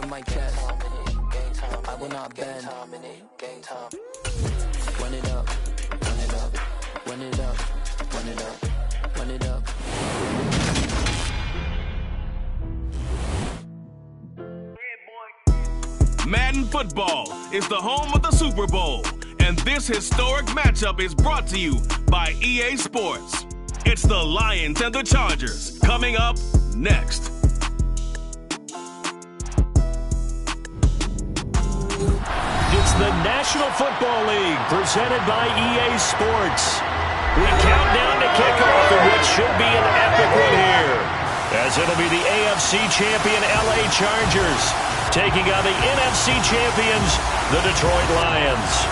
on my chest. I will not bend. Run it up, run it up, run it up, run it up, run it up. Madden Football is the home of the Super Bowl, and this historic matchup is brought to you by EA Sports. It's the Lions and the Chargers coming up next. It's the National Football League presented by EA Sports. We count down to kickoff in what should be an epic one here, as it'll be the AFC champion LA Chargers taking on the NFC champions, the Detroit Lions.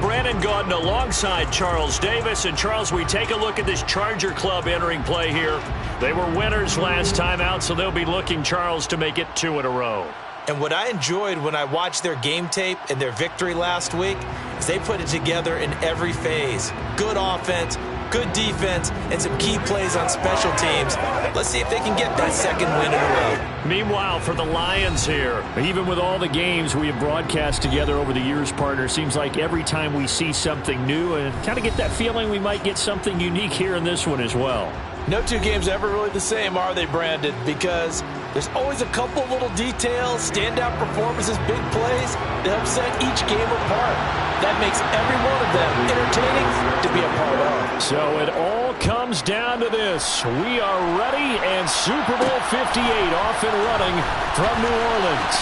Brandon Gaudin alongside Charles Davis. And Charles, we take a look at this Charger club entering play here. They were winners last time out, so they'll be looking, Charles, to make it 2 in a row. And what I enjoyed when I watched their game tape and their victory last week is they put it together in every phase. Good offense, good defense, and some key plays on special teams. Let's see if they can get that second win in a row. Meanwhile, for the Lions here, even with all the games we have broadcast together over the years, partner, seems like every time we see something new and kind of get that feeling we might get something unique here in this one as well. No two games are ever really the same, are they, Brandon? Because there's always a couple little details, standout performances, big plays that help set each game apart. That makes every one of them entertaining to be a part of. So it all comes down to this. We are ready, and Super Bowl 58 off and running from New Orleans.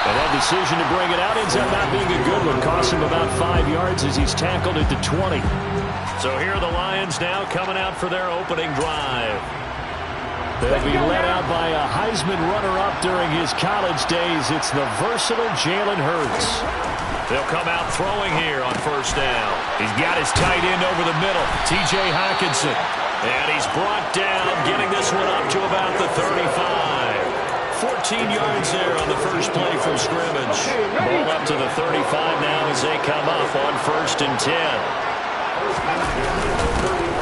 And that decision to bring it out ends up not being a good one. Costs him about 5 yards as he's tackled at the 20. So here are the Lions now coming out for their opening drive. They'll be led out by a Heisman runner-up during his college days. It's the versatile Jalen Hurts. They'll come out throwing here on first down. He's got his tight end over the middle, T.J. Hockenson. And he's brought down, getting this one up to about the 35. 14 yards there on the first play from scrimmage. Ball up to the 35 now as they come up on 1st and 10.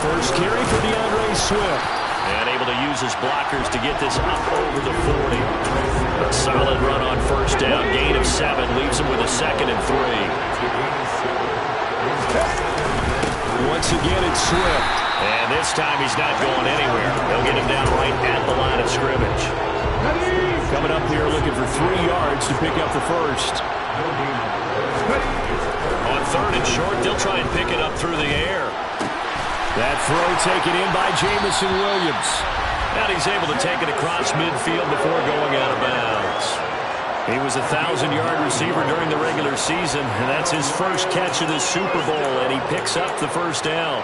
First carry for DeAndre Swift. And able to use his blockers to get this up over the 40. A solid run on first down. Gain of 7 leaves him with a 2nd and 3. Once again, it's Swift. And this time he's not going anywhere. They'll get him down right at the line of scrimmage. Coming up here looking for 3 yards to pick up the first. On 3rd and short, they'll try and pick it up through the air. That throw taken in by Jamison Williams. And he's able to take it across midfield before going out of bounds. He was a 1,000-yard receiver during the regular season, and that's his first catch of the Super Bowl, and he picks up the first down.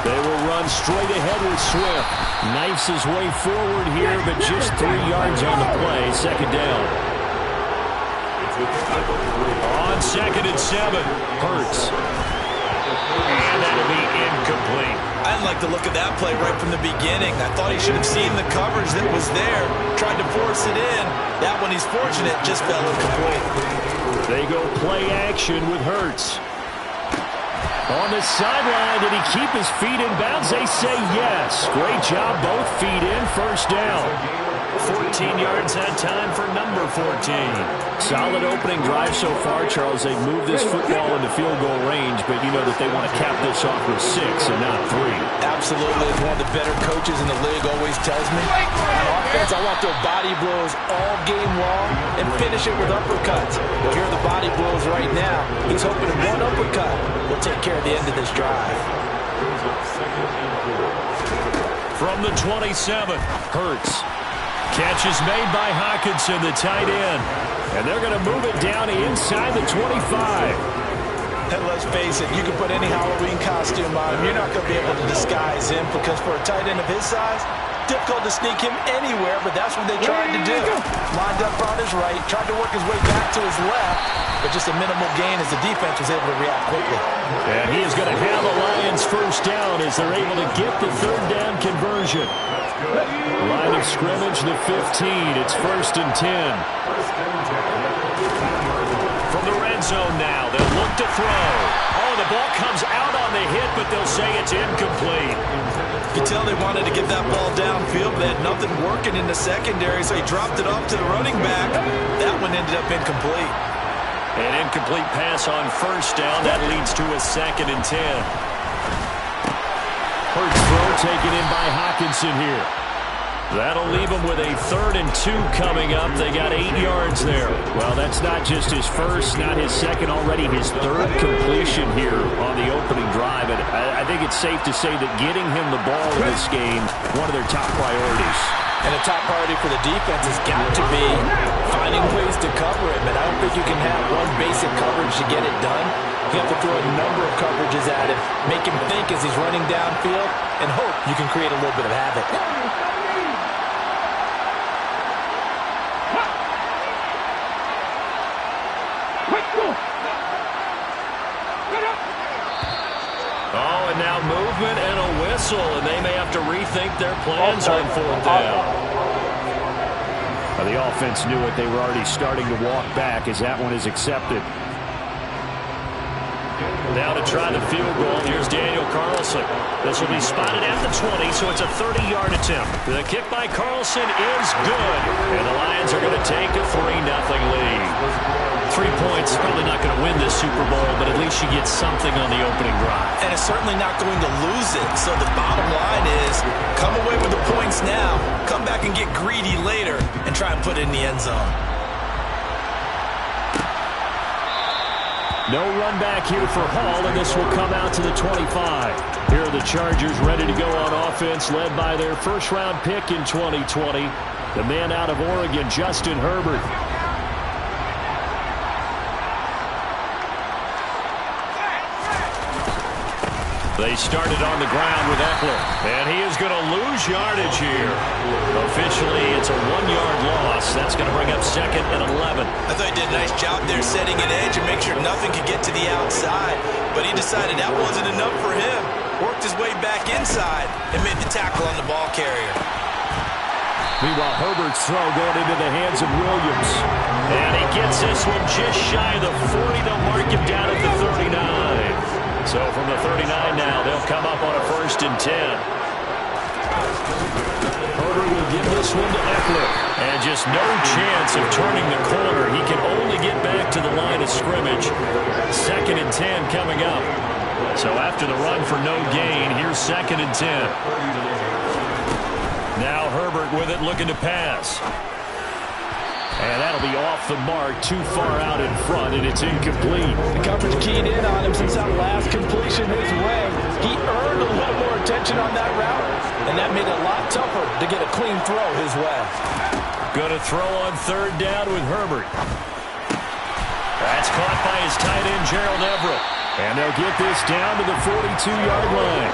They will run straight ahead with Swift. Knifes his way forward here, but just 3 yards on the play. 2nd down. On 2nd and 7, Hurts. And that'll be incomplete. I didn't like the look of that play right from the beginning. I thought he should have seen the coverage that was there. Tried to force it in. That one, he's fortunate, just fell incomplete. They go play action with Hurts. On the sideline, did he keep his feet in bounds? They say yes. Great job, both feet in, first down. 14 yards that time for number 14. Solid opening drive so far, Charles. They've moved this football into field goal range, but you know that they want to cap this off with 6 and not 3. Absolutely. As one of the better coaches in the league always tells me, on offense, I want their body blows all game long and finish it with uppercuts. Well, here are the body blows right now. He's hoping one uppercut will take care of the end of this drive. From the 27, Hurts. Catch is made by Hockenson, the tight end. And they're going to move it down inside the 25. And let's face it, you can put any Halloween costume on him. You're not going to be able to disguise him because for a tight end of his size, difficult to sneak him anywhere, but that's what they tried to do. Lined up on his right, tried to work his way back to his left, but just a minimal gain as the defense was able to react quickly. And he is going to have the Lions first down as they're able to get the 3rd down conversion. Line of scrimmage, the 15. It's 1st and 10. From the red zone now, they'll look to throw. Oh, the ball comes out on the hit, but they'll say it's incomplete. You can tell they wanted to get that ball downfield, but they had nothing working in the secondary, so he dropped it off to the running back. That one ended up incomplete. An incomplete pass on 1st down. That leads to a 2nd and 10. Hurts throw taken in by Hockenson here. That'll leave him with a 3rd and 2 coming up. They got 8 yards there. Well, that's not just his first, not his second, already his 3rd completion here on the opening drive. And I think it's safe to say that getting him the ball in this game, one of their top priorities. And a top priority for the defense has got to be finding ways to cover him. And I don't think you can have one basic coverage to get it done. You have to throw a number of coverages at him, make him think as he's running downfield, and hope you can create a little bit of havoc. Oh, and now movement and a whistle, and they may have to rethink their plans on 4th down. Well, the offense knew it. They were already starting to walk back as that one is accepted. Now to try the field goal, here's Daniel Carlson. This will be spotted at the 20, so it's a 30-yard attempt. The kick by Carlson is good, and the Lions are going to take a 3-0 lead. 3 points, probably not going to win this Super Bowl, but at least you get something on the opening drive. And it's certainly not going to lose it. So the bottom line is, come away with the points now, come back and get greedy later, and try and put it in the end zone. No run back here for Hall, and this will come out to the 25. Here are the Chargers ready to go on offense, led by their first-round pick in 2020, the man out of Oregon, Justin Herbert. They started on the ground with Eckler, and he is going to lose yardage here. Officially, it's a 1-yard loss. That's going to bring up 2nd and 11. I thought he did a nice job there setting an edge and make sure nothing could get to the outside. But he decided that wasn't enough for him. Worked his way back inside and made the tackle on the ball carrier. Meanwhile, Herbert's throw going into the hands of Williams. And he gets this one just shy of the 40. They'll mark him down at the 39. So from the 39 now, they'll come up on a 1st and 10. Herbert will give this one to Eckler. And just no chance of turning the corner. He can only get back to the line of scrimmage. 2nd and 10 coming up. So after the run for no gain, here's 2nd and 10. Now Herbert with it, looking to pass. And that'll be off the mark, too far out in front, and it's incomplete. The coverage keyed in on him since that last completion his way. He earned a little more attention on that route, and that made it a lot tougher to get a clean throw his way. Going to throw on 3rd down with Herbert. That's caught by his tight end, Gerald Everett. And they'll get this down to the 42-yard line.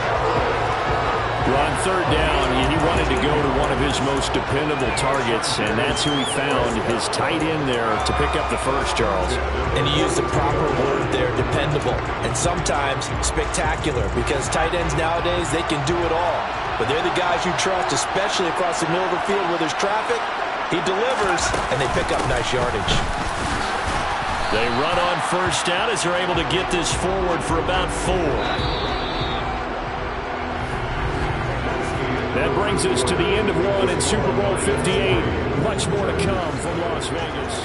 On 3rd down, he wanted to go to one of his most dependable targets, and that's who he found, his tight end there, to pick up the first, Charles. And he used the proper word there, dependable, and sometimes spectacular, because tight ends nowadays, they can do it all. But they're the guys you trust, especially across the middle of the field where there's traffic. He delivers, and they pick up nice yardage. They run on 1st down as they're able to get this forward for about 4. That brings us to the end of one in Super Bowl 58. Much more to come from Las Vegas.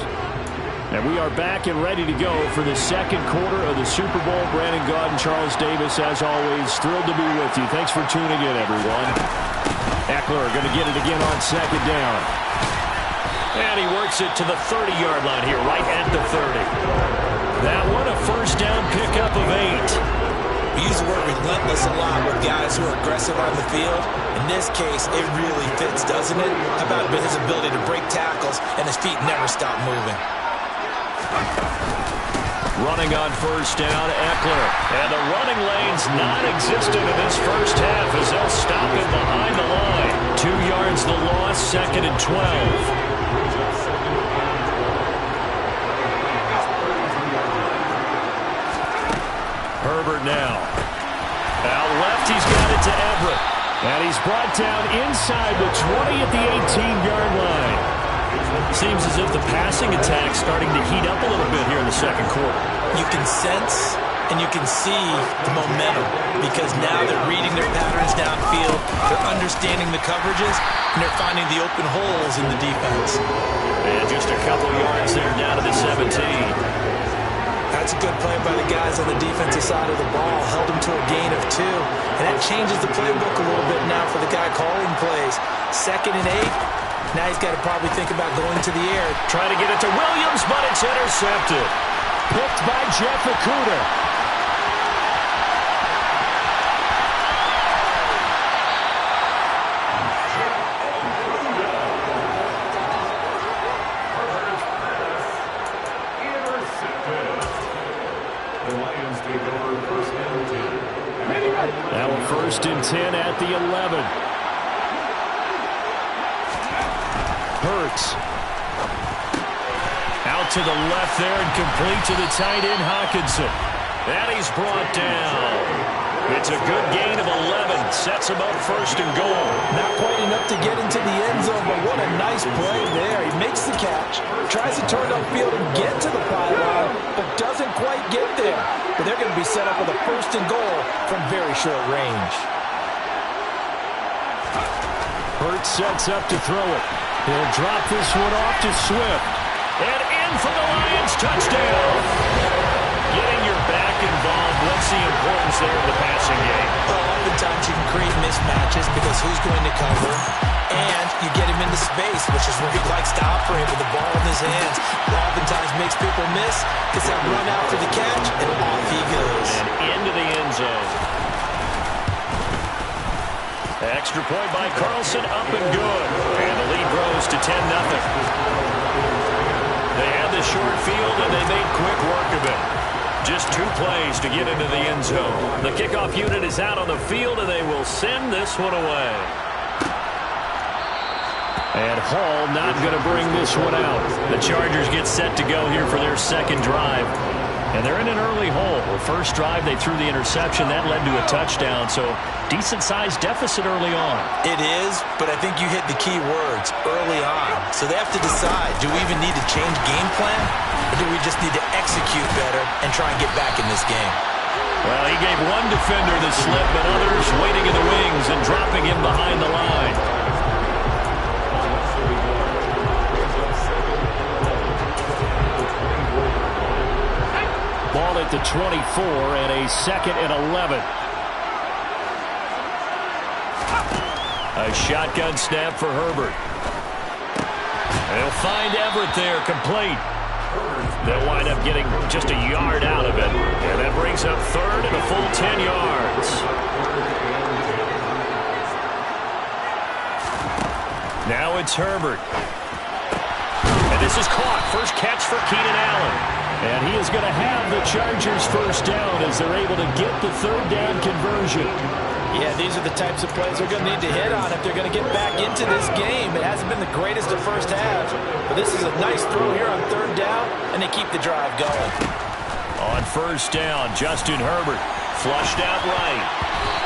And we are back and ready to go for the 2nd quarter of the Super Bowl. Brandon Gaudin, Charles Davis, as always, thrilled to be with you. Thanks for tuning in, everyone. Eckler going to get it again on 2nd down. And he works it to the 30-yard line here, right at the 30. That one, a 1st down pickup of 8. We use the word relentless a lot with guys who are aggressive on the field. In this case, it really fits, doesn't it? How about his ability to break tackles and his feet never stop moving? Running on 1st down, Eckler. And the running lane's non-existent in this first half as they'll stop him behind the line. 2 yards the loss, 2nd and 12. Herbert now. Out left, he's got it to Everett. And he's brought down inside the 20 at the 18-yard line. Seems as if the passing attack's starting to heat up a little bit here in the second quarter. You can sense and you can see the momentum because now they're reading their patterns downfield, they're understanding the coverages, and they're finding the open holes in the defense. And just a couple yards there down to the 17. That's a good play by the guys on the defensive side of the ball. Held them to a gain of 2. And that changes the playbook a little bit now for the guy calling plays. 2nd and 8. Now he's got to probably think about going to the air. Trying to get it to Williams, but it's intercepted. Picked by Jeff Okudah. Now a 1st and 10 at the 11. Hurts. Out to the left there and complete to the tight end Hawkinson. And he's brought down. It's a good gain of 11. Sets him up 1st and goal. Not quite enough to get into the end zone, but what a nice play there. He makes the catch, tries to turn upfield and get to the pylon, but doesn't quite get there. But they're going to be set up with a 1st and goal from very short range. Hurts sets up to throw it. He'll drop this one off to Swift. And in for the Lions, touchdown. Getting your back involved, what's the importance there in the passing game? Well, oftentimes you can create mismatches because who's going to cover, and you get him into space, which is where he likes to operate with the ball in his hands. Oftentimes makes people miss, gets that run out for the catch, and off he goes. And into the end zone. Extra point by Carlson, up and good. And the lead grows to 10-0. They had the short field, and they made quick work of it. Just 2 plays to get into the end zone. The kickoff unit is out on the field, and they will send this one away. And Hall not going to bring this one out. The Chargers get set to go here for their 2nd drive. And they're in an early hole. First drive, they threw the interception. That led to a touchdown, so decent-sized deficit early on. It is, but I think you hit the key words, early on. So they have to decide, do we even need to change game plan, or do we just need to execute better and try and get back in this game? Well, he gave one defender the slip, but others waiting in the wings and dropping him behind the line. Ball at the 24 and a 2nd and 11. A shotgun snap for Herbert. They'll find Everett there, complete. They'll wind up getting just a yard out of it. And that brings up 3rd and a full 10 yards. Now it's Herbert. And this is caught. First catch for Keenan Allen. And he is going to have the Chargers 1st down as they're able to get the 3rd down conversion. Yeah, these are the types of plays they're going to need to hit on if they're going to get back into this game. It hasn't been the greatest of first halves, but this is a nice throw here on 3rd down, and they keep the drive going. On 1st down, Justin Herbert flushed out right.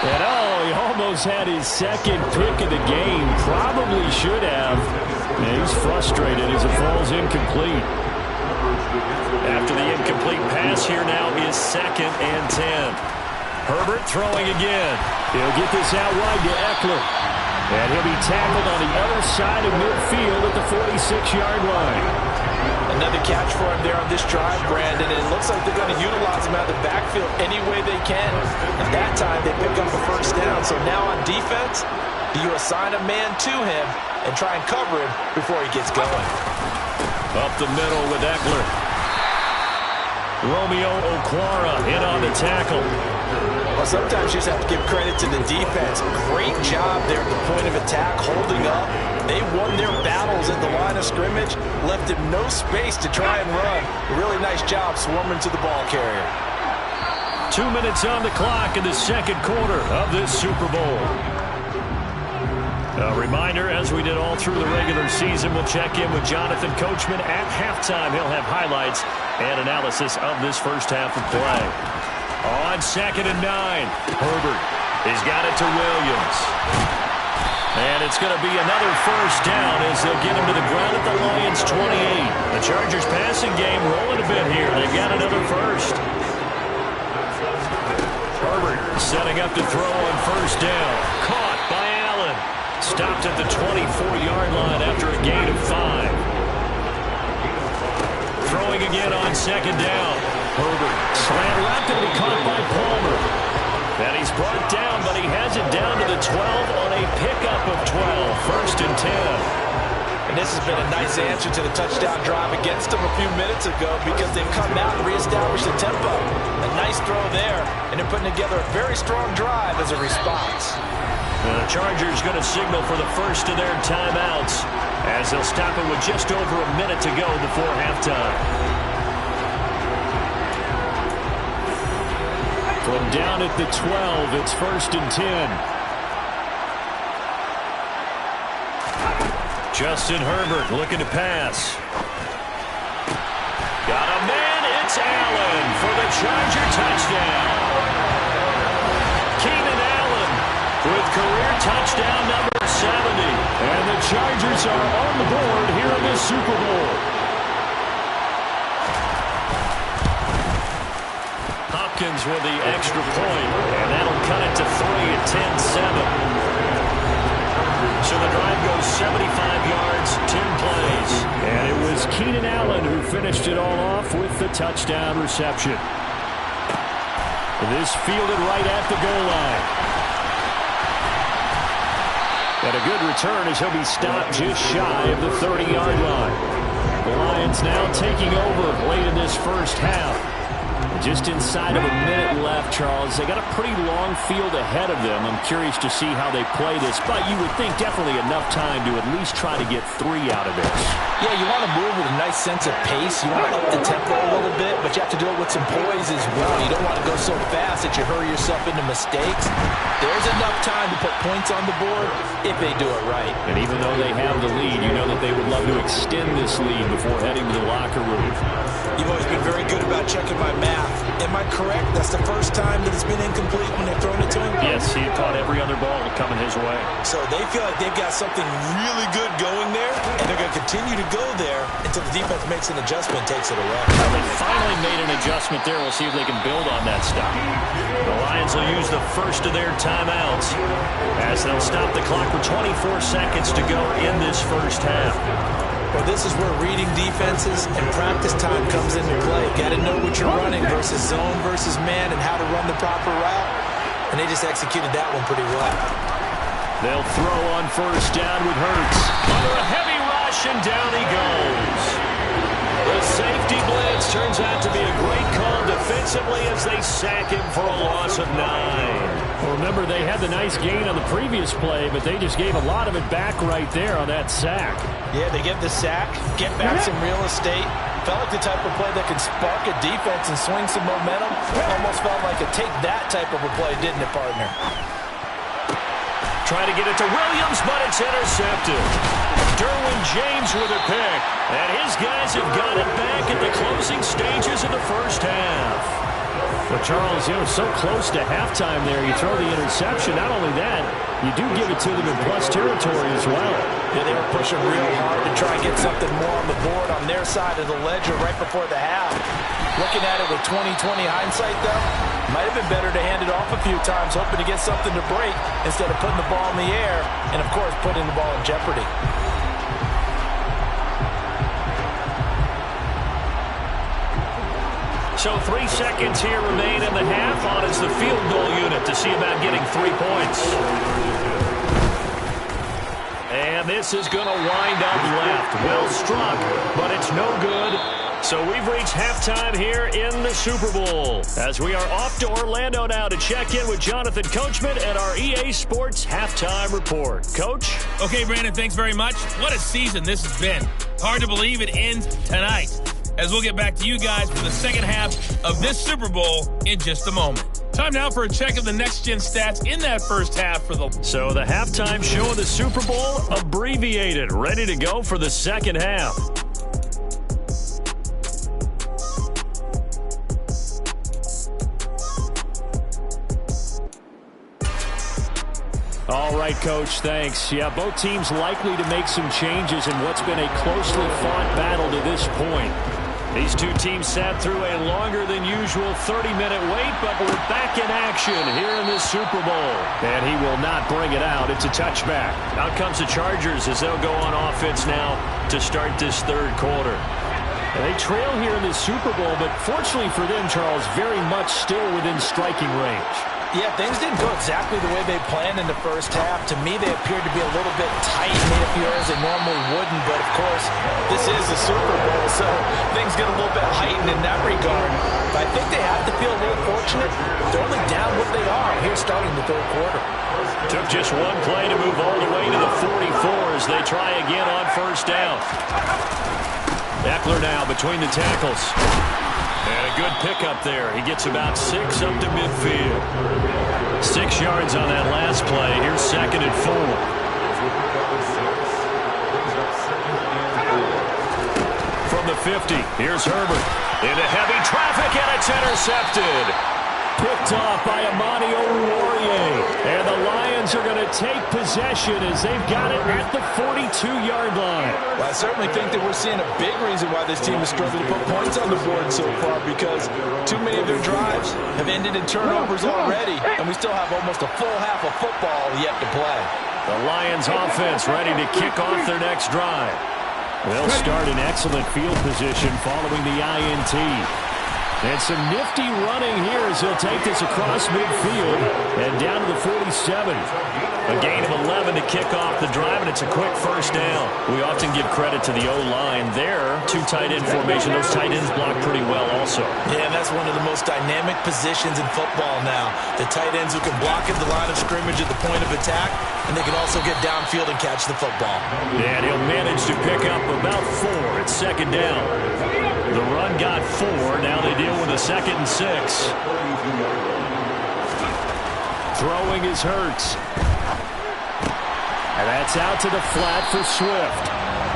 And he almost had his 2nd pick of the game. Probably should have. And he's frustrated as it falls incomplete. After the incomplete pass, here now is 2nd and 10. Herbert throwing again. He'll get this out wide to Eckler. And he'll be tackled on the other side of midfield at the 46-yard line. Another catch for him there on this drive, Brandon. And it looks like they're going to utilize him out of the backfield any way they can. At that time, they pick up a 1st down. So now on defense, do you assign a man to him and try and cover him before he gets going? Up the middle with Eckler. Romeo Okwara in on the tackle. Well, sometimes you just have to give credit to the defense. Great job there at the point of attack, holding up. They won their battles at the line of scrimmage, left him no space to try and run. A really nice job swarming to the ball carrier. 2 minutes on the clock in the 2nd quarter of this Super Bowl. A reminder, as we did all through the regular season, we'll check in with Jonathan Coachman at halftime. He'll have highlights and analysis of this 1st half of play. On 2nd and 9, Herbert He's got it to Williams. And it's going to be another first down as they'll get him to the ground at the Lions' 28. The Chargers passing game rolling a bit here. They've got another first. Herbert setting up to throw on first down. Caught by Allen. Stopped at the 24-yard line after a gain of 5. Throwing again on second down. Herbert slant route to be caught by Palmer. And he's brought down, but he has it down to the 12 on a pickup of 12. First and 10. And this has been a nice answer to the touchdown drive against them a few minutes ago because they've come out and reestablished the tempo. A nice throw there, and they're putting together a very strong drive as a response. The Chargers going to signal for the first of their timeouts as they'll stop it with just over a minute to go before halftime. From down at the 12, it's first and 10. Justin Herbert looking to pass. Got a man, it's Allen for the Charger touchdown. Keenan Allen with career touchdown number 70. And the Chargers are on the board here in this Super Bowl. Hopkins with the extra point, and that'll cut it to 3 at 10-7. So the drive goes 75 yards, 10 plays. And it was Keenan Allen who finished it all off with the touchdown reception. This fielded right at the goal line. And a good return as he'll be stopped just shy of the 30-yard line. The Lions now taking over late in this first half. Just inside of a minute left, Charles. They got a pretty long field ahead of them. I'm curious to see how they play this, but you would think definitely enough time to at least try to get 3 out of this. Yeah, you want to move with a nice sense of pace. You want to up the tempo a little bit, but you have to do it with some poise as well. You don't want to go so fast that you hurry yourself into mistakes. There's enough time to put points on the board if they do it right. And even though they have the lead, you know that they would love to extend this lead before heading to the locker room. You've always been very good about checking my math. Am I correct? That's the first time that it's been incomplete when they've thrown it to him? Yes, he had caught every other ball coming his way. So they feel like they've got something really good going there, and they're going to continue to go there until the defense makes an adjustment and takes it away. Well, they finally made an adjustment there. We'll see if they can build on that stop. The Lions will use the first of their timeouts as they'll stop the clock with 24 seconds to go in this first half. Well, this is where reading defenses and practice time comes into play. Got to know what you're running versus zone versus man and how to run the proper route. And they just executed that one pretty well. They'll throw on first down with Hurts. Under a heavy rush, and down he goes. The safety blitz turns out to be a great call defensively as they sack him for a loss of 9. Well, remember, they had the nice gain on the previous play, but they just gave a lot of it back right there on that sack. Yeah, they get the sack, get back some real estate. Felt like the type of play that can spark a defense and swing some momentum. Almost felt like a take that type of a play, didn't it, partner? Trying to get it to Williams, but it's intercepted. Derwin James with a pick. And his guys have got it back at the closing stages of the first half. Well, Charles, so close to halftime there. You throw the interception. Not only that, you do give it to them in plus territory as well. Yeah, they were pushing real hard to try and get something more on the board on their side of the ledger right before the half. Looking at it with 20/20 hindsight, though, might have been better to hand it off a few times, hoping to get something to break instead of putting the ball in the air and, of course, putting the ball in jeopardy. So 3 seconds here remain in the half on as the field goal unit to see about getting 3 points. And this is going to wind up left. Well struck, but it's no good. So we've reached halftime here in the Super Bowl as we are off to Orlando now to check in with Jonathan Coachman at our EA Sports Halftime Report. Coach? Okay, Brandon, thanks very much. What a season this has been. Hard to believe it ends tonight, as we'll get back to you guys for the second half of this Super Bowl in just a moment. Time now for a check of the next-gen stats in that first half for the... So the halftime show of the Super Bowl abbreviated, ready to go for the second half. All right, Coach, thanks. Yeah, both teams likely to make some changes in what's been a closely fought battle to this point. These two teams sat through a longer than usual 30-minute wait, but we're back in action here in the Super Bowl. And he will not bring it out. It's a touchback. Out comes the Chargers as they'll go on offense now to start this third quarter. And they trail here in the Super Bowl, but fortunately for them, Charles, very much still within striking range. Yeah, things didn't go exactly the way they planned in the first half. To me, they appeared to be a little bit tight, made a few errors they normally wouldn't. But, of course, this is the Super Bowl, so things get a little bit heightened in that regard. But I think they have to feel a little fortunate. They're only down what they are here starting the third quarter. Took just one play to move all the way to the 44 as they try again on first down. Eckler now between the tackles. And a good pickup there. He gets about 6 up to midfield. 6 yards on that last play. Here's 2nd and 4. From the 50, here's Herbert. Into heavy traffic, and it's intercepted. Picked off by Amani Oruwariye. And the Lions are going to take possession as they've got it at the 42-yard line. Well, I certainly think that we're seeing a big reason why this team is struggling to put points on the board so far, because too many of their drives have ended in turnovers already, and we still have almost a full half of football yet to play. The Lions offense ready to kick off their next drive. They'll start in excellent field position following the INT. And some nifty running here as he'll take this across midfield and down to the 47. A gain of 11 to kick off the drive, and it's a quick first down. We often give credit to the O-line there. 2 tight end formation. Those tight ends block pretty well also. Yeah, and that's one of the most dynamic positions in football now. The tight ends who can block at the line of scrimmage at the point of attack, and they can also get downfield and catch the football. And he'll manage to pick up about 4 at 2nd down. The run got 4. Now they deal with a 2nd and 6. Throwing is Hurts. And that's out to the flat for Swift.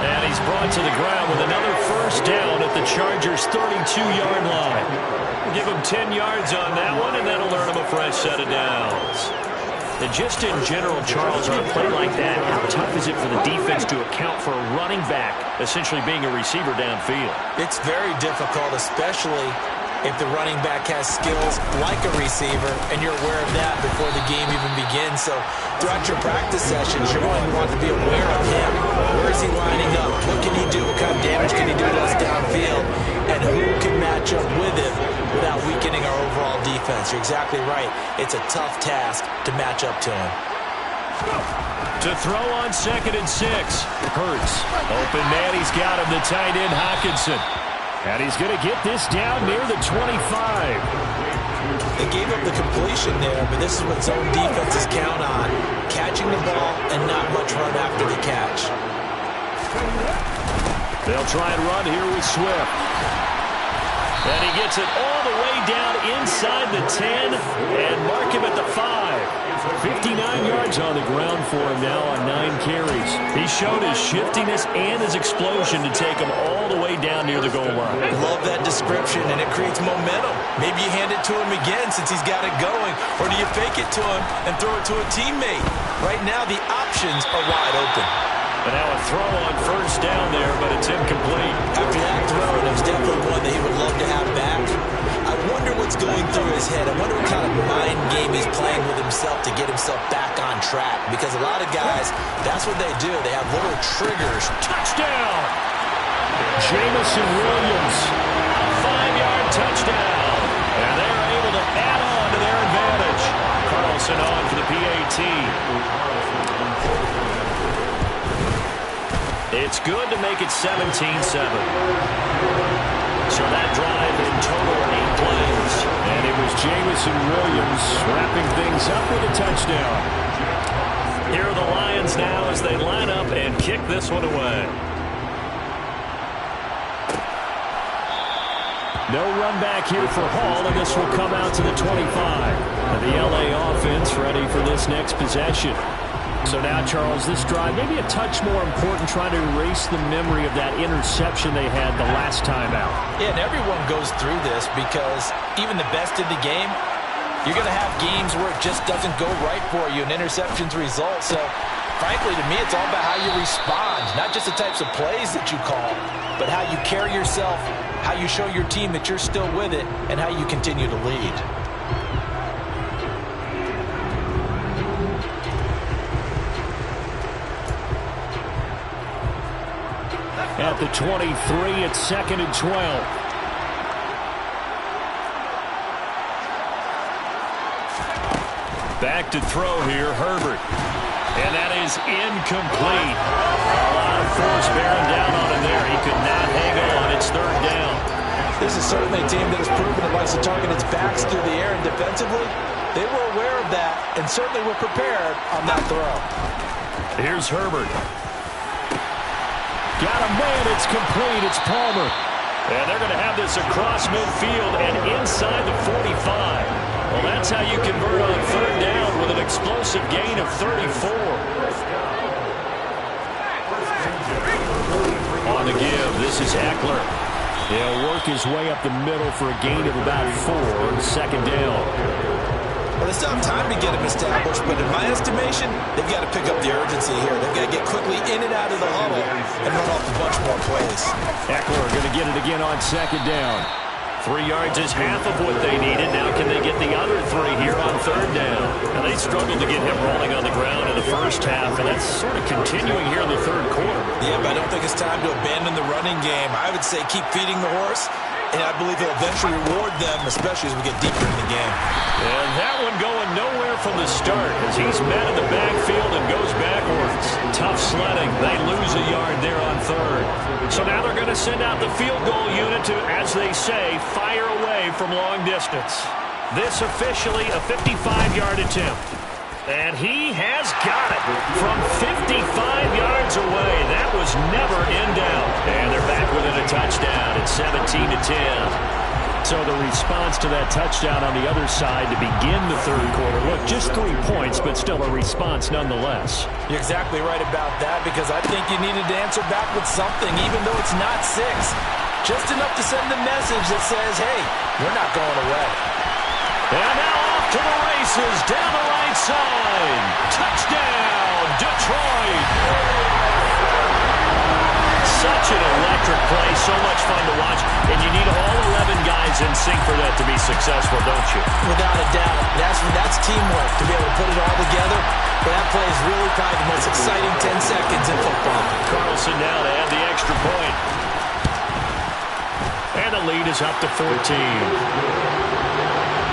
And he's brought to the ground with another first down at the Chargers' 32-yard line. Give him 10 yards on that one, and that'll earn him a fresh set of downs. And just in general, Charles, on a play like that, how tough is it for the defense to account for a running back essentially being a receiver downfield? It's very difficult, especially if the running back has skills like a receiver, and you're aware of that before the game even begins. So throughout your practice sessions, you're going to want to be aware of him. Where is he lining up? What can he do? What kind of damage can he do to us downfield? And who can match up with him without weakening our overall defense? You're exactly right. It's a tough task to match up to him. To throw on 2nd and 6. Hurts. Open man, he's got him, the tight end Hockenson. And he's going to get this down near the 25. They gave up the completion there, but this is what zone defenses count on. Catching the ball and not much run after the catch. They'll try and run here with Swift. And he gets it all the way down inside the 10 and mark him at the 5. 59 yards on the ground for him now on 9 carries. He showed his shiftiness and his explosion to take him all the way down near the goal line. Love that description, and it creates momentum. Maybe you hand it to him again since he's got it going, or do you fake it to him and throw it to a teammate? Right now, the options are wide open. And now a throw on first down there, but it's incomplete. After that throw, it was definitely one that he would love to have back. I wonder what's going through his head. I wonder what kind of mind game he's playing with himself to get himself back on track. Because a lot of guys, that's what they do. They have little triggers. Touchdown! Jamison Williams. A 5-yard touchdown. And they're able to add on to their advantage. Carlson on for the PAT. It's good to make it 17-7. So that drive in total 8 plays. And it was Jamison Williams wrapping things up with a touchdown. Here are the Lions now as they line up and kick this one away. No run back here for Hall, and this will come out to the 25. And the LA offense ready for this next possession. So now, Charles, this drive maybe a touch more important, trying to erase the memory of that interception they had the last time out. Yeah, and everyone goes through this because even the best in the game You're going to have games where it just doesn't go right for you and interceptions result. So, frankly, to me, it's all about how you respond, not just the types of plays that you call, but how you carry yourself, how you show your team that you're still with it, and how you continue to lead. At the 23, it's 2nd and 12. Back to throw here, Herbert. And that is incomplete. A lot of force bearing down on him there. He could not hang on. It's 3rd down. This is certainly a team that has proven it likes to target its backs through the air, and defensively, they were aware of that and certainly were prepared on that throw. Here's Herbert. Got a man. It's complete. It's Palmer. And they're going to have this across midfield and inside the 45. Well, that's how you convert on 3rd down with an explosive gain of 34. On the give, this is Eckler. He'll work his way up the middle for a gain of about 4. 2nd down. Well, they still have time to get him established, but in my estimation, they've got to pick up the urgency here. They've got to get quickly in and out of the huddle and run off a bunch more plays. Eckler going to get it again on 2nd down. 3 yards is half of what they needed. Now can they get the other 3 here on 3rd down? And they struggled to get him rolling on the ground in the first half, and that's sort of continuing here in the 3rd quarter. Yeah, but I don't think it's time to abandon the running game. I would say keep feeding the horse, and I believe he'll eventually reward them, especially as we get deeper in the game. And that one going nowhere from the start as he's met in the backfield and goes backwards. Tough sledding. They lose a yard there on 3rd. So now they're going to send out the field goal unit to, as they say, fire away from long distance. This officially a 55-yard attempt. And he has got it from 55 yards away. That was never in doubt. And they're back within a touchdown. It's 17-10. So the response to that touchdown on the other side to begin the 3rd quarter. Look, just 3 points, but still a response nonetheless. You're exactly right about that, because I think you needed to answer back with something, even though it's not 6. Just enough to send the message that says, hey, we're not going away. And now off to the races down the right side. Touchdown, Detroit. Such an electric play, so much fun to watch, and you need all 11 guys in sync for that to be successful, don't you? Without a doubt. That's teamwork, to be able to put it all together. But that play is really probably the most exciting 10 seconds in football. Carlson now to add the extra point. And the lead is up to 14.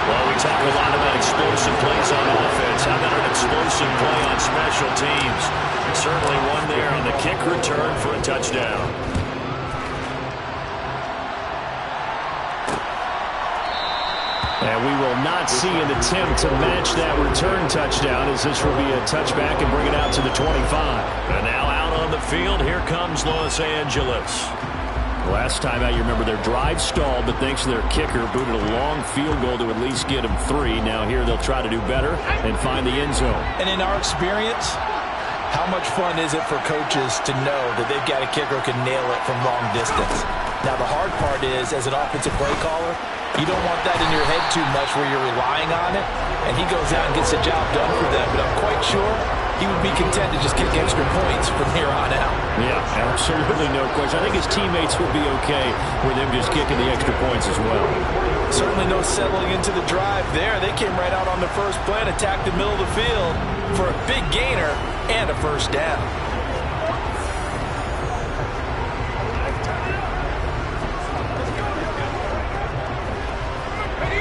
Well, we talk a lot about explosive plays on offense. How about an explosive play on special teams? Certainly one there on the kick return for a touchdown. And we will not see an attempt to match that return touchdown, as this will be a touchback and bring it out to the 25. And now out on the field, here comes Los Angeles. Last time out, you remember their drive stalled, but thanks to their kicker, booted a long field goal to at least get them 3. Now here they'll try to do better and find the end zone. And in our experience, how much fun is it for coaches to know that they've got a kicker who can nail it from long distance? Now the hard part is, as an offensive play caller, you don't want that in your head too much where you're relying on it, and he goes out and gets the job done for them. But I'm quite sure he would be content to just kick extra points from here on out. Yeah, absolutely no question. I think his teammates would be okay with him just kicking the extra points as well. Certainly no settling into the drive there. They came right out on the first play and attacked the middle of the field for a big gainer and a first down.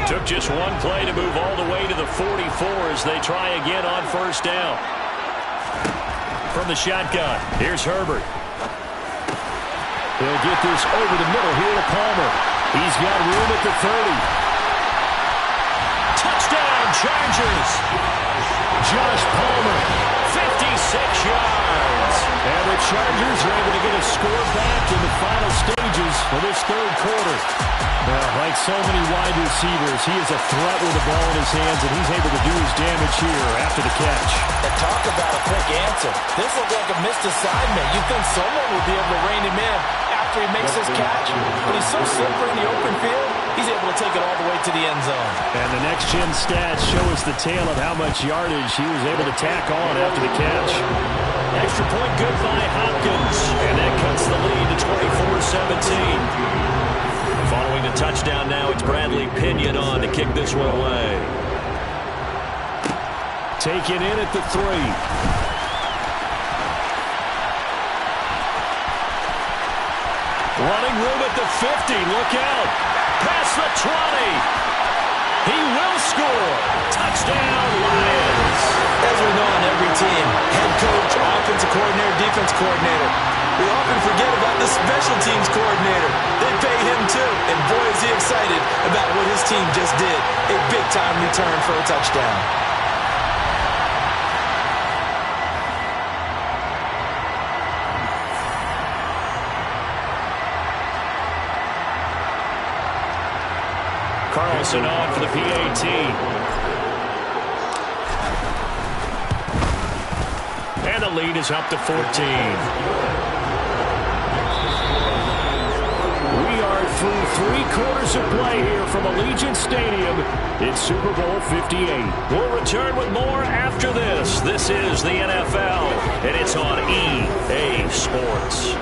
Took just one play to move all the way to the 44 as they try again on first down. From the shotgun, here's Herbert. He'll get this over the middle here to Palmer. He's got room at the 30. Touchdown, Chargers. Josh Palmer. 56 yards. And the Chargers are able to get a score back in the final stages of this 3rd quarter. Like so many wide receivers, he is a threat with the ball in his hands, and he's able to do his damage here after the catch. And talk about a quick answer. This looked like a missed assignment. You'd think someone would be able to rein him in after he makes his catch, but he's so slippery in the open field, he's able to take it all the way to the end zone. And the next-gen stats show us the tale of how much yardage he was able to tack on after the catch. Extra point good by Hopkins. And that cuts the lead to 24-17. Following the touchdown now, it's Bradley Pinion on to kick this one away. Taken in at the 3. Running room at the 50. Look out. Past the 20. He will score. Touchdown, Lions. As we know on every team, head coach, offensive coordinator, defense coordinator. We often forget about the special teams coordinator. They pay him too, and boy is he excited about what his team just did. A big-time return for a touchdown. Carlson on for the PAT. And the lead is up to 14. We are through 3 quarters of play here from Allegiant Stadium. It's Super Bowl 58. We'll return with more after this. This is the NFL, and it's on EA Sports.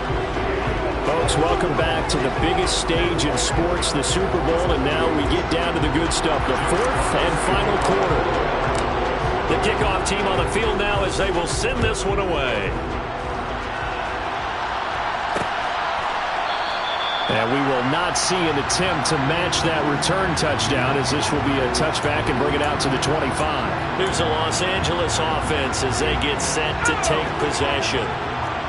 Folks, welcome back to the biggest stage in sports, the Super Bowl, and now we get down to the good stuff, the 4th and final quarter. The kickoff team on the field now as they will send this one away. And we will not see an attempt to match that return touchdown, as this will be a touchback and bring it out to the 25. Here's the Los Angeles offense as they get set to take possession.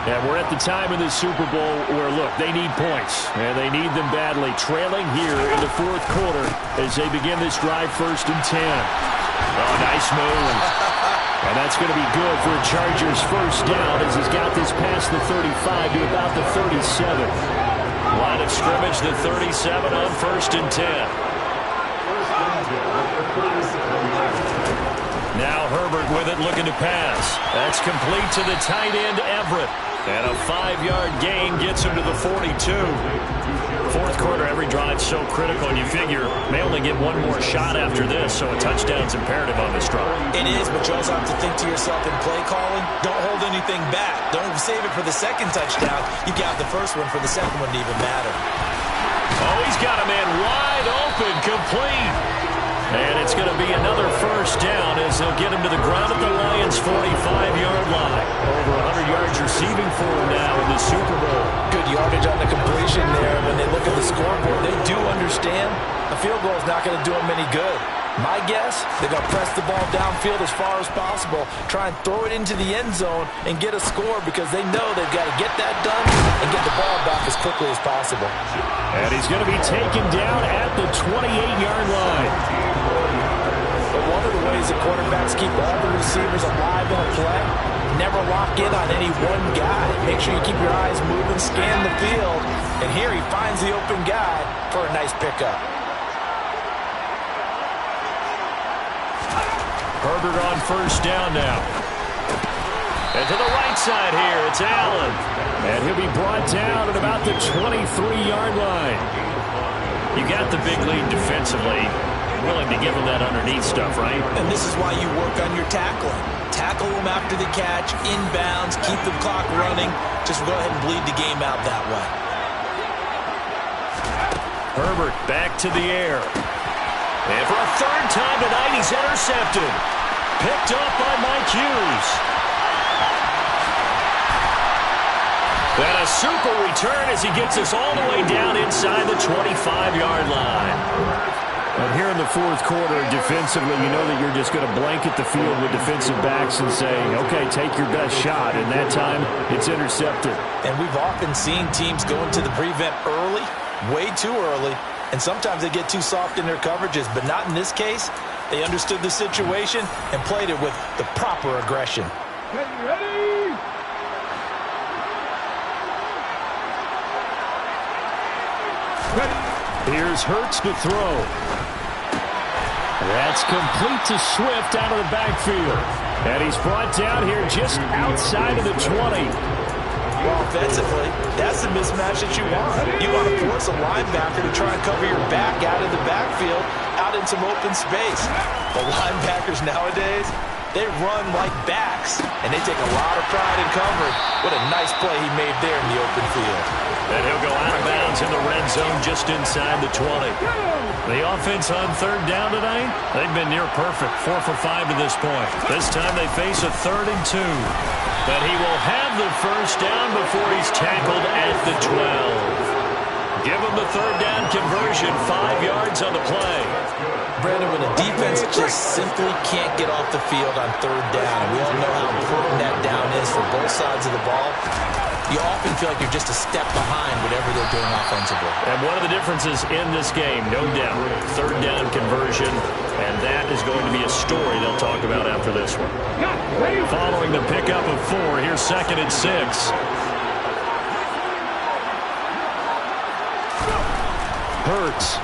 And we're at the time in the Super Bowl where, look, they need points, and they need them badly. Trailing here in the 4th quarter as they begin this drive 1st and 10. Oh, nice move. And that's going to be good for a Chargers 1st down as he's got this past the 35 to about the 37. Line of scrimmage, the 37 on 1st and 10. Now Herbert with it, looking to pass. That's complete to the tight end, Everett. And a 5-yard gain gets him to the 42. 4th quarter, every drive so critical, and you figure may only get one more shot after this, so a touchdown's imperative on this drive. It is, but you also have to think to yourself in play calling, don't hold anything back. Don't save it for the 2nd touchdown. You got the 1st one for the 2nd one to even matter. Oh, he's got a man wide open, complete. And it's going to be another 1st down as they'll get him to the ground at the Lions' 45-yard line. Over 100 yards receiving for him now in the Super Bowl. Good yardage on the completion there. When they look at the scoreboard, they do understand a field goal is not going to do them any good. My guess, they're going to press the ball downfield as far as possible, try and throw it into the end zone and get a score because they know they've got to get that done and get the ball back as quickly as possible. And he's going to be taken down at the 28-yard line. But one of the ways the quarterbacks keep all the receivers alive in a play, never lock in on any one guy. Make sure you keep your eyes moving, scan the field, and here he finds the open guy for a nice pickup. Herbert on 1st down now. And to the right side here, it's Allen. And he'll be brought down at about the 23-yard line. You got the big lead defensively. Willing to give him that underneath stuff, right? And this is why you work on your tackling. Tackle him after the catch, inbounds, keep the clock running. Just go ahead and bleed the game out that way. Herbert back to the air. And for a 3rd time tonight, he's intercepted. Picked up by Mike Hughes. And a super return as he gets us all the way down inside the 25-yard line. And here in the 4th quarter, defensively, you know that you're just going to blanket the field with defensive backs and say, okay, take your best shot. And that time, it's intercepted. And we've often seen teams go into the prevent early, way too early, and sometimes they get too soft in their coverages, but not in this case. They understood the situation and played it with the proper aggression. Ready? Here's Hurts to throw. That's complete to Swift out of the backfield. And he's brought down here just outside of the 20. Well, offensively, that's the mismatch that you want. You want to force a linebacker to try and cover your back out of the backfield, out in some open space. The linebackers nowadays, they run like backs, and they take a lot of pride in covering. What a nice play he made there in the open field. And he'll go out of bounds in the red zone just inside the 20. The offense on third down tonight, they've been near perfect, 4 for 5 to this point. This time they face a 3rd and 2. But he will have the first down before he's tackled at the 12. Give him the 3rd down conversion, 5 yards on the play. Brandon, when a defense just simply can't get off the field on 3rd down, and we all know how important that down is for both sides of the ball, you often feel like you're just a step behind whatever they're doing offensively. And one of the differences in this game, no doubt, 3rd down conversion, and that is going to be a story they'll talk about after this one. Following the pickup of 4, here's 2nd and 6. Hurts.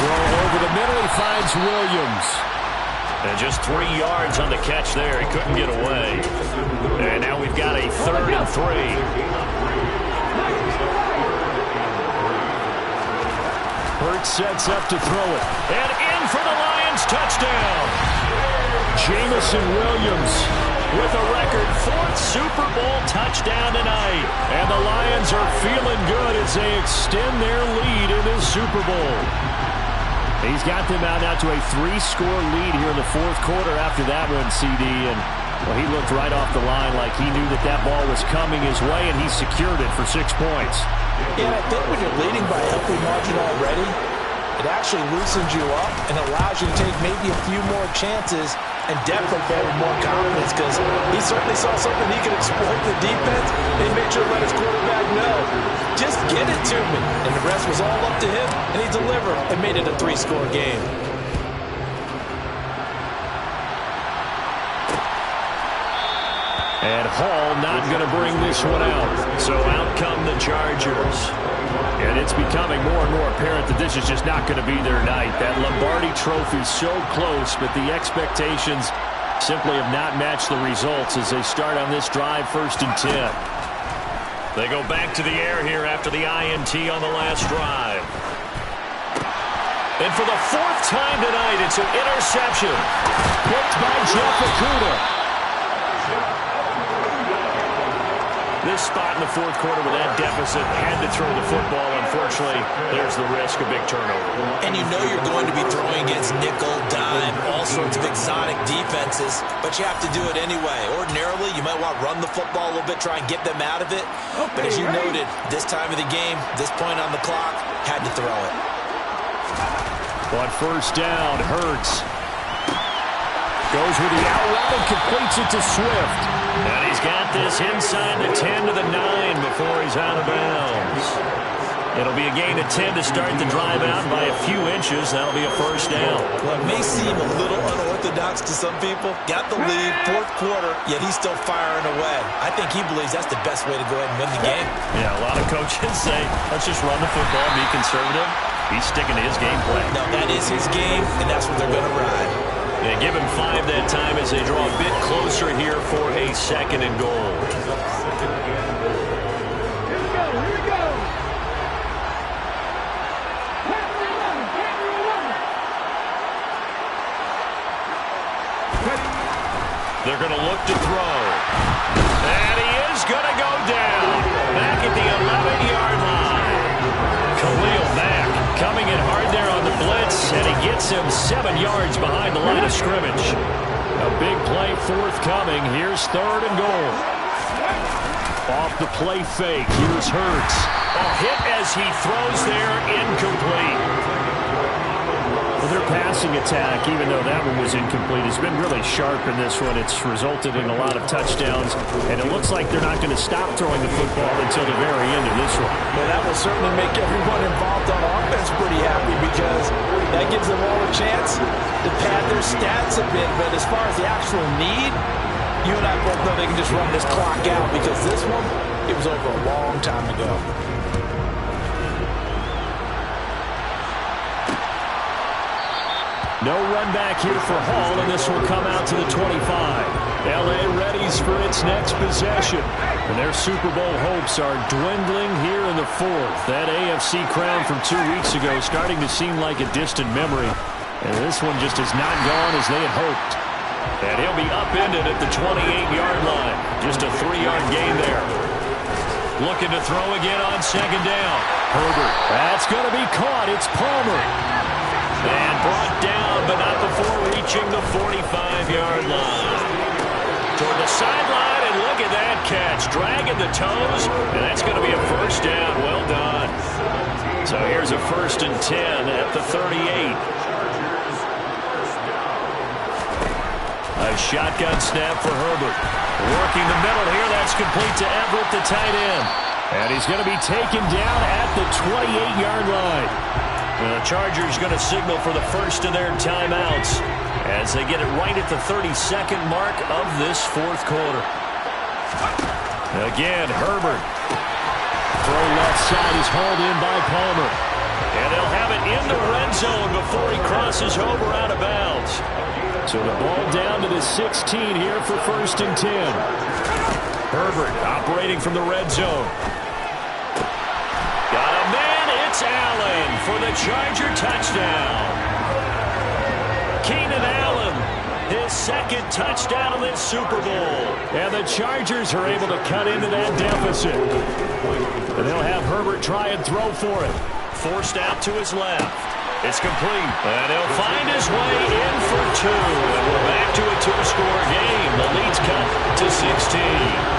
Throw over the middle, he finds Williams. And just 3 yards on the catch there. He couldn't get away. And now we've got a 3rd and 3. Hurts sets up to throw it. And in for the Lions, touchdown. Jamison Williams With a record 4th Super Bowl touchdown tonight. And the Lions are feeling good as they extend their lead in this Super Bowl. He's got them out now to a 3-score lead here in the 4th quarter after that one, CD. And well, he looked right off the line like he knew that that ball was coming his way, and he secured it for 6 points. Yeah, I think when you're leading by a healthy margin already, it actually loosens you up and allows you to take maybe a few more chances and definitely play with more confidence, because he certainly saw something he could exploit the defense. They made sure to let his quarterback know, just get it to me. And the rest was all up to him, and he delivered and made it a 3-score game. And Hall not going to bring this one out. So out come the Chargers. And it's becoming more and more apparent that this is just not going to be their night. That Lombardi trophy so close, but the expectations simply have not matched the results as they start on this drive, 1st and 10. They go back to the air here after the INT on the last drive. And for the 4th time tonight, it's an interception. Picked by Jeff Okudah. This spot in the 4th quarter with that deficit, had to throw the football. Unfortunately, there's the risk of big turnover. And you know you're going to be throwing against nickel, dime, all sorts of exotic defenses, but you have to do it anyway. Ordinarily, you might want to run the football a little bit, try and get them out of it. But as you noted, this time of the game, this point on the clock, had to throw it. On 1st down, Hurts goes with the out route and completes it to Swift. And he's got this inside the 10 to the 9 before he's out of bounds. It'll be a gain of 10 to start the drive out by a few inches. That'll be a 1st down. Well, it may seem a little unorthodox to some people. Got the lead, 4th quarter, yet he's still firing away. I think he believes that's the best way to go ahead and win the game. Yeah, a lot of coaches say, let's just run the football, be conservative. He's sticking to his game plan. No, that is his game, and that's what they're going to ride. They give him 5 that time as they draw a bit closer here for a 2nd and goal. Here we go. They're going to look to throw. And he is going to go down. Back at the 11-yard line. Khalil Mack coming in hard there on the blitz, and he gets him 7 yards behind the line of scrimmage. A big play forthcoming. Here's 3rd and goal. Off the play fake. Here's Hurts. A hit as he throws there, incomplete. Well, their passing attack, even though that one was incomplete, has been really sharp in this one. It's resulted in a lot of touchdowns, and it looks like they're not going to stop throwing the football until the very end of this one. Well, that will certainly make everyone involved on offense pretty happy, because that gives them all a chance to pad their stats a bit. But as far as the actual need, you and I both know they can just run this clock out, because this one, it was over a long time ago. No run back here for Hall, and this will come out to the 25. L.A. readies for its next possession. And their Super Bowl hopes are dwindling here in the fourth. That AFC crown from 2 weeks ago is starting to seem like a distant memory. And this one just has not gone as they had hoped. And he'll be upended at the 28-yard line. Just a 3-yard gain there. Looking to throw again on second down. Herbert. That's going to be caught. It's Palmer. And brought down, but not before reaching the 45-yard line. Toward the sideline, and look at that catch. Dragging the toes, and that's going to be a first down. Well done. So here's a 1st and 10 at the 38. A shotgun snap for Herbert. Working the middle here. That's complete to Everett, the tight end. And he's going to be taken down at the 28-yard line. The Chargers going to signal for the first of their timeouts as they get it right at the 32nd mark of this fourth quarter. Again, Herbert. Throw left side is hauled in by Palmer. And they'll have it in the red zone before he crosses over out of bounds. So the ball down to the 16 here for 1st and 10. Herbert operating from the red zone. Got a man, it's Allen for the Charger touchdown. Keenan Allen, his second touchdown of this Super Bowl. And the Chargers are able to cut into that deficit. And they'll have Herbert try and throw for it. Forced out to his left. It's complete. And he'll find his way in for 2. And we're back to a 2-score game. The lead's cut to 16.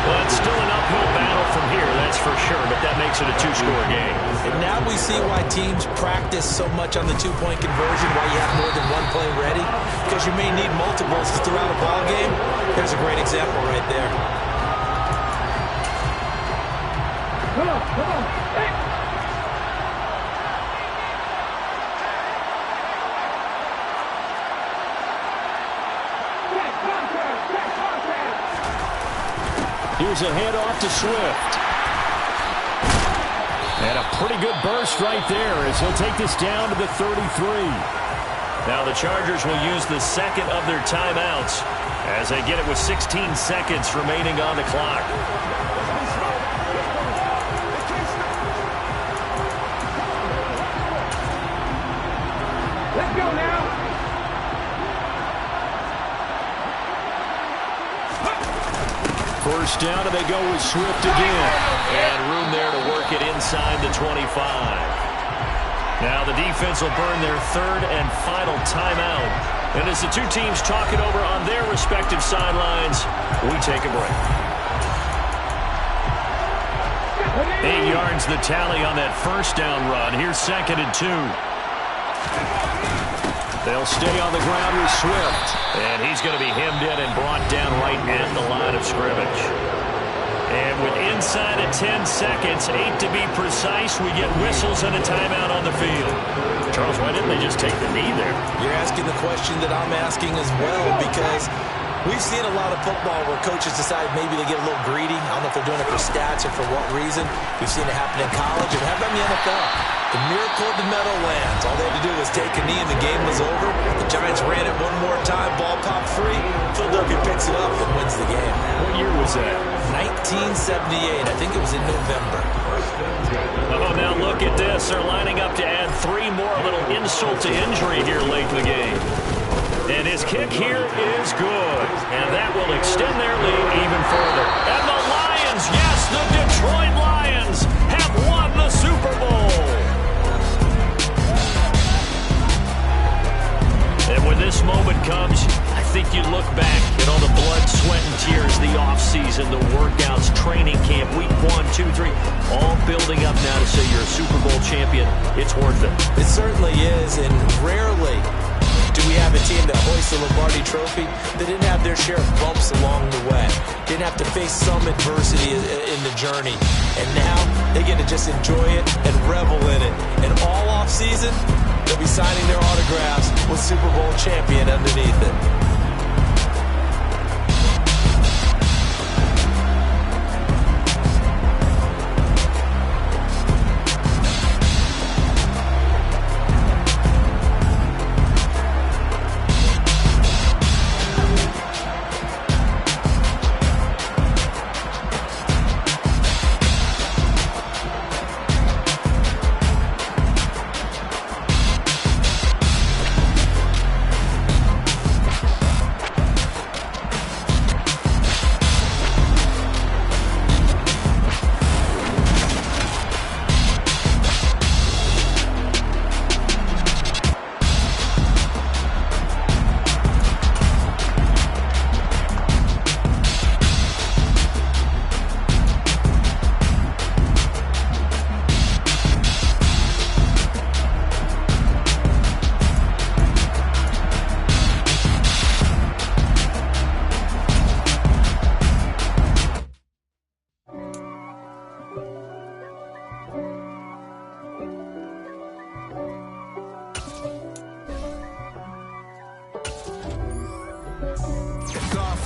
But still an uphill battle from here, that's for sure. But that makes it a 2-score game. And now we see why teams practice so much on the 2-point conversion, why you have more than one play ready. Because you may need multiples throughout a ball game. There's a great example right there. Come on, come on. Hey. Here's a handoff to Swift. And a pretty good burst right there as he'll take this down to the 33. Now the Chargers will use the second of their timeouts as they get it with 16 seconds remaining on the clock. Let's go now. First down, and they go with Swift again. And room there to work it inside the 25. Now the defense will burn their third and final timeout. And as the two teams talk it over on their respective sidelines, we take a break. 8 yards the tally on that first down run. Here's 2nd and 2. They'll stay on the ground with Swift. And he's going to be hemmed in and brought down right at the line of scrimmage. And with inside of 10 seconds, 8 to be precise, we get whistles and a timeout on the field. Charles, why didn't they just take the knee there? You're asking the question that I'm asking as well, because we've seen a lot of football where coaches decide maybe they get a little greedy. I don't know if they're doing it for stats or for what reason. We've seen it happen in college, and how about in the NFL? The miracle of the Meadowlands. All they had to do was take a knee and the game was over. The Giants ran it one more time. Ball popped free. Philadelphia picks it up and wins the game. What year was that? 1978. I think it was in November. Oh, now look at this. They're lining up to add 3 more. A little insult to injury here late in the game. And his kick here is good. And that will extend their lead even further. And the Lions, yes, the Detroit Lions have won the Super Bowl. And when this moment comes, I think you look back at all the blood, sweat, and tears, the offseason, the workouts, training camp, week 1, 2, 3, all building up now to say you're a Super Bowl champion. It's worth it. It certainly is, and rarely do we have a team that hoists the Lombardi Trophy that didn't have their share of bumps along the way, didn't have to face some adversity in the journey, and now they get to just enjoy it and revel in it. And all offseason, they'll be signing their autographs with Super Bowl champion underneath it.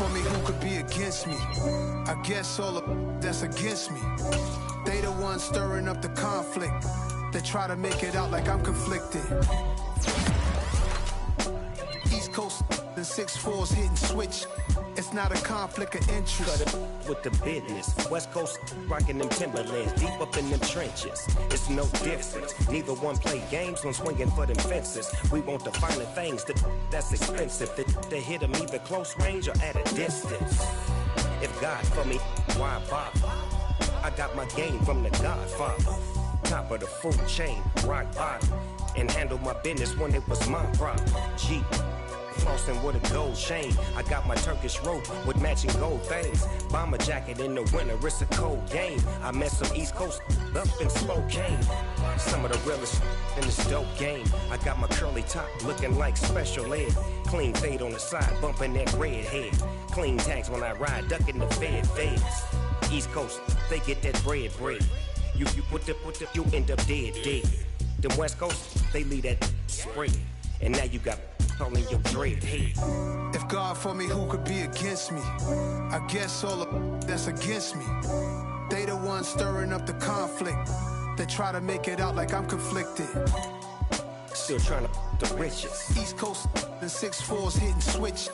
for me, who could be against me? I guess all of that's against me. They the ones stirring up the conflict. They try to make it out like I'm conflicted. East Coast and 6'4s hitting switch. It's not a conflict of interest. Cut it with the business. West Coast rocking them Timberlands, deep up in them trenches. It's no difference. Neither one play games when swinging for them fences. We want the finer things that's expensive. They hit them either close range or at a distance. If God for me, why bother? I got my game from the Godfather. Top of the food chain, rock bottom. And handle my business when it was my problem. Jeep. Flossing with a gold chain. I got my Turkish rope with matching gold things. Bomber jacket in the winter, it's a cold game. I met some East Coast up in Spokane. Some of the realest in this dope game. I got my curly top looking like special ed. Clean fade on the side, bumping that red head. Clean tags when I ride, ducking the feds. East Coast, they get that bread. You put the, you end up dead. Them West Coast, they leave that spread. And now you got calling your dread head. If God for me, who could be against me? I guess all of that's against me. They the ones stirring up the conflict. They try to make it out like I'm conflicted. Still trying to the riches. East Coast and 6'4s hitting switch.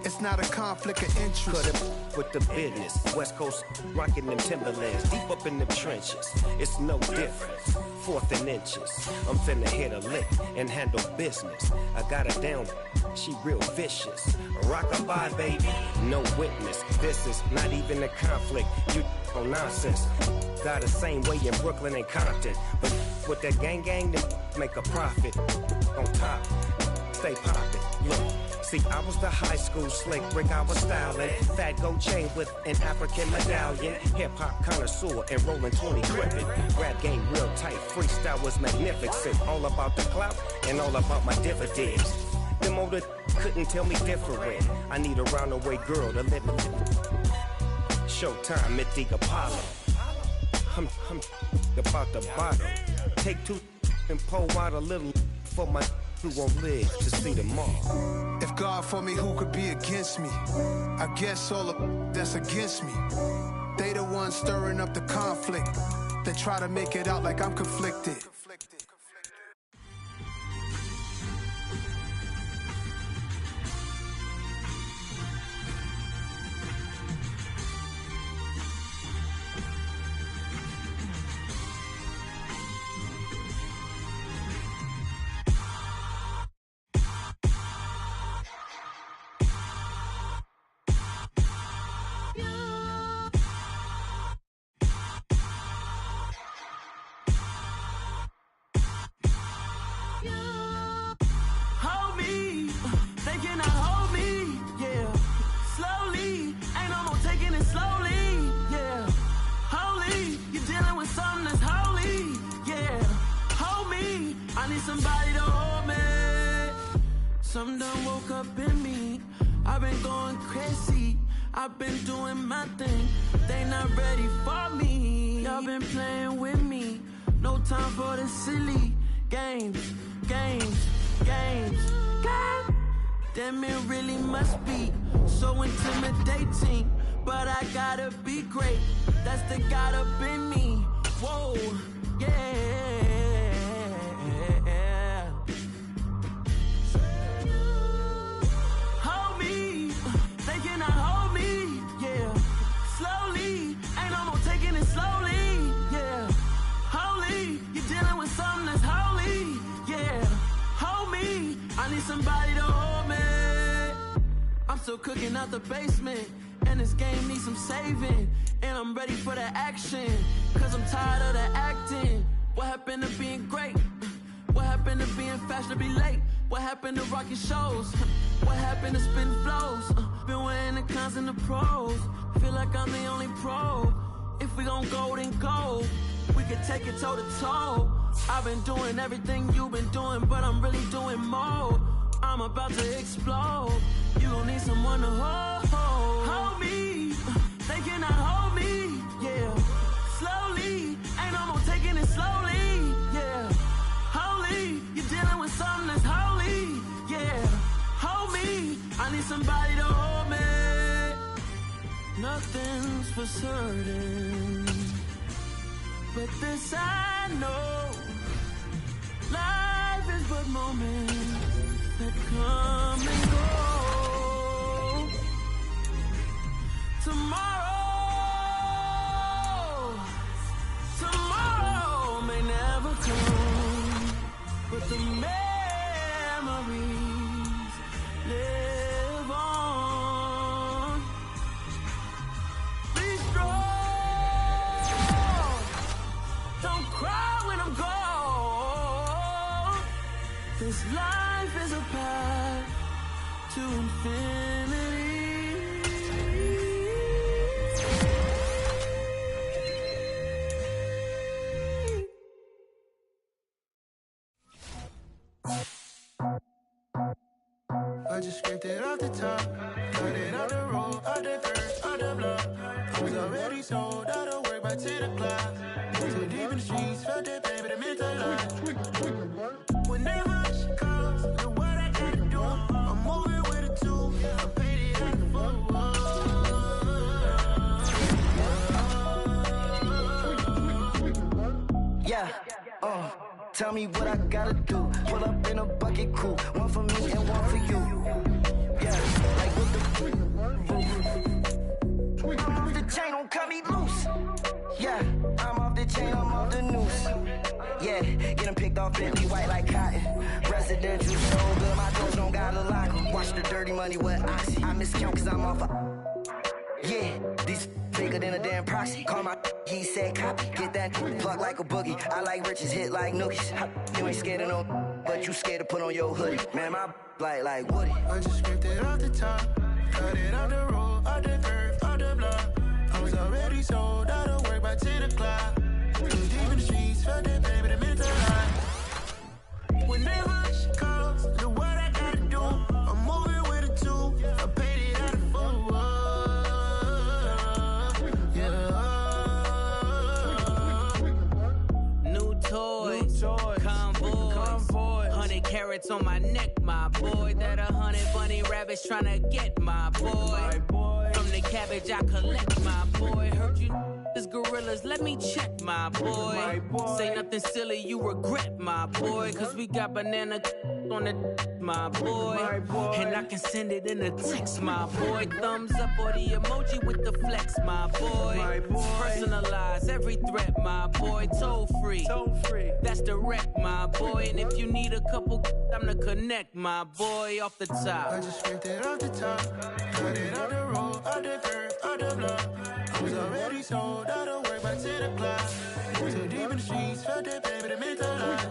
It's not a conflict of interest. Cut it with the business. West Coast rocking them Timberlands, deep up in them trenches. It's no difference. 4th and inches. I'm finna hit a lick and handle business. I got her down, she real vicious. Rock-a-bye, baby, no witness. This is not even a conflict. You on nonsense. Got the same way in Brooklyn and Compton. But with that gang, then make a profit. On top, stay poppin'. Look. See, I was the high school slick brick, I was styling. Fat gold chain with an African medallion. Hip-hop connoisseur and rolling 20 gripping. Rap game real tight, freestyle was magnificent. All about the clout and all about my dividends. Them older couldn't tell me different. I need a roundaway girl to let me. Showtime at the Apollo. I'm about the bottom. Take 2 and pour out a little for my who won't live to see tomorrow. If God for me, who could be against me? I guess all of that's against me. They the ones stirring up the conflict. They try to make it out like I'm conflicted. Something done woke up in me. I've been going crazy. I've been doing my thing. They not ready for me. Y'all been playing with me. No time for the silly games. God damn, it really must be so intimidating. But I gotta be great. That's the God up in me. Whoa, yeah. Somebody to hold me. I'm still cooking out the basement, and this game needs some saving. And I'm ready for the action, cause I'm tired of the acting. What happened to being great? What happened to being fashionably late? What happened to rocking shows? What happened to spitting flows? Been weighing the cons and the pros. Feel like I'm the only pro. If we gon' go, then go. We could take it toe to toe. I've been doing everything you've been doing, but I'm really doing more. I'm about to explode. You gon' need someone to hold me. They cannot hold me, yeah. Slowly, ain't no more taking it slowly, yeah. Holy, you're dealing with something that's holy, yeah. Hold me, I need somebody to hold me. nothing's for certain, but this I know, life is but moments that come and go. Tomorrow may never come, but the memories live on. Be strong, don't cry when I'm gone. This life is a path to infinity. I just scraped it off the top, cut it out the road, out the dirt, out the block. I was already sold out of work by 10 o'clock. Too deep in the streets, felt that pain, but it meant a lot. Whenever she calls, know what I gotta do. I'm moving with a two, I paid it out the phone. Yeah, tell me what I gotta do. Pull up in a bucket crew, one for me and one for you. Yeah, like what the I'm off the chain, don't cut me loose. Yeah, I'm off the chain, I'm off the noose. Yeah, getting picked off Bentley white like cotton. Residential so good, my doors don't got a lock. Watch the dirty money with oxy. I miscount cause I'm off a yeah, these bigger than a damn proxy. Call my he said copy. Get that plug like a boogie. I like riches, hit like nookies. You ain't scared of no, but you scared to put on your hoodie. Man, my like Woody. I just scraped it off the top, cut it out the road, out the dirt, out the block. I was already sold out of work by 10 o'clock. Too deep in the streets, felt that pain, but it meant a lot. Whenever she calls, know what I gotta do. I'm moving with a two, I paid it out the phone. Convoy, 100 carats on my neck, my boy. That 100 bunny rabbits tryna get my boy. From the cabbage I collect, my boy. Heard you is gorillas, let me check, my boy. Say nothing silly, you regret, my boy. Cause we got banana on the my boy. And I can send it in a text, my boy. Thumbs up or the emoji with the flex, my boy. Personalize every threat, my boy. Toll free. That's direct, my boy. And if you need a couple, I'm to connect, my boy. Off the top. I just scraped it off the top, cut it out the road, out the dirt, out the block. I was already sold out of work by 10 o'clock. Too deep in the streets, felt that pain, but it meant a lot.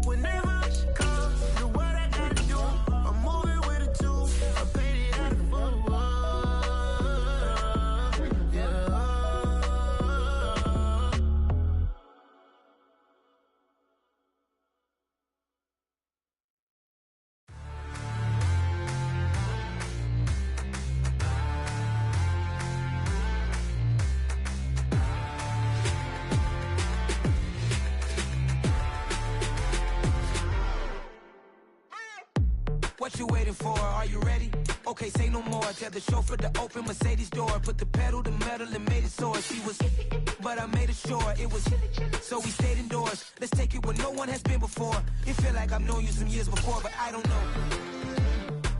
Whenever she calls, know what I gotta do. I'm moving with a two, I paid it out the phone. What you waiting for? Are you ready? Okay, say no more. Tell the chauffeur to open Mercedes door. Put the pedal to metal and made it soar. She was, but I made it sure it was. So we stayed indoors. Let's take it where no one has been before. It feel like I've known you some years before, but I don't know.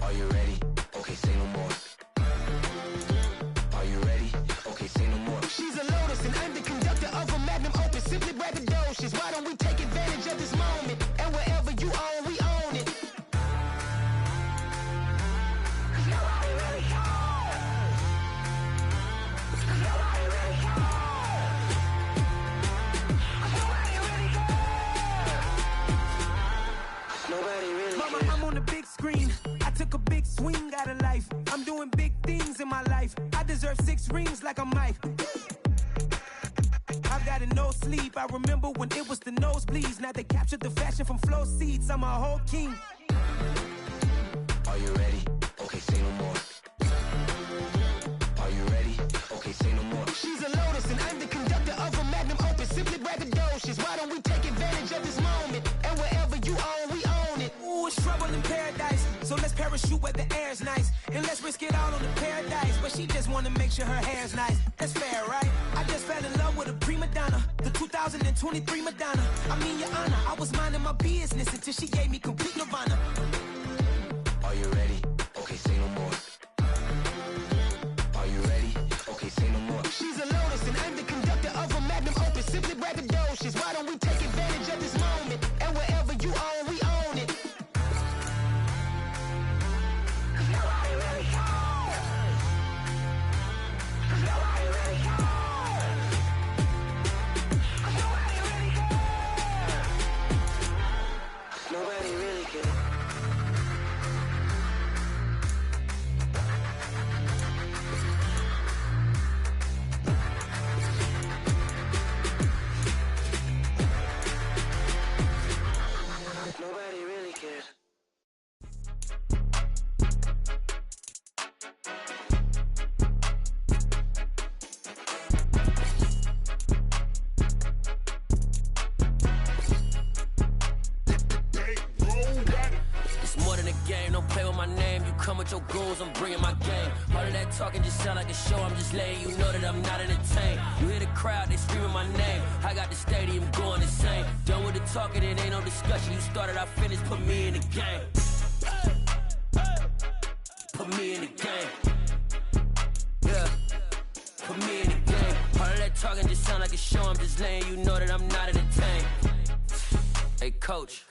Are you ready? Okay, say no more. Are you ready? Okay, say no more. She's a Lotus and I'm the conductor of a Magnum Opus. Simply braggadocious. Why don't we take advantage of this moment? And wherever you own, we own it. Mama, I'm on the big screen. I took a big swing out of life. I'm doing big things in my life. I deserve 6 rings like I'm Mike. I've got no sleep. I remember when it was the nosebleeds. Now they captured the fashion from flow seats. I'm a whole king. Are you ready? Okay, say no more. Are you ready? Okay, say no more. She's a Lotus and I'm the conductor of a Magnum Opus. Simply braggadocious. Why don't we take advantage of this moment? And wherever you own, we own it. Ooh, it's trouble in paradise. So let's parachute where the air's nice. And let's risk it all on the paradise. But she just wanna make sure her hair's nice. That's fair, right? I just fell in love with a prima donna, the 2023 Madonna. I mean, Your Honor, I was minding my business until she gave me complete nirvana. Are you ready? Okay, say no more. Are you ready? Okay, say no more. She's a lotus and I'm the conductor of a magnum opus. Simply braggadocious. Why don't we take advantage of this moment? And wherever you own, we own it. Nobody really cares. Nobody really cares. Nobody really cares. Nobody really cares. Nobody really cares. It's more than a game, don't play with my name. You come with your goons, I'm bringing my game. All of that talking just sound like a show, I'm just letting you know that I'm not entertained. You hear the crowd, they screaming my name. I got the stadium going insane. Done with the talking, it ain't no discussion. You started, I finished, put me in the game. Put me in the game. Yeah, put me in the game. All of that talking just sound like a show, I'm just letting you know that I'm not entertained. Hey, coach.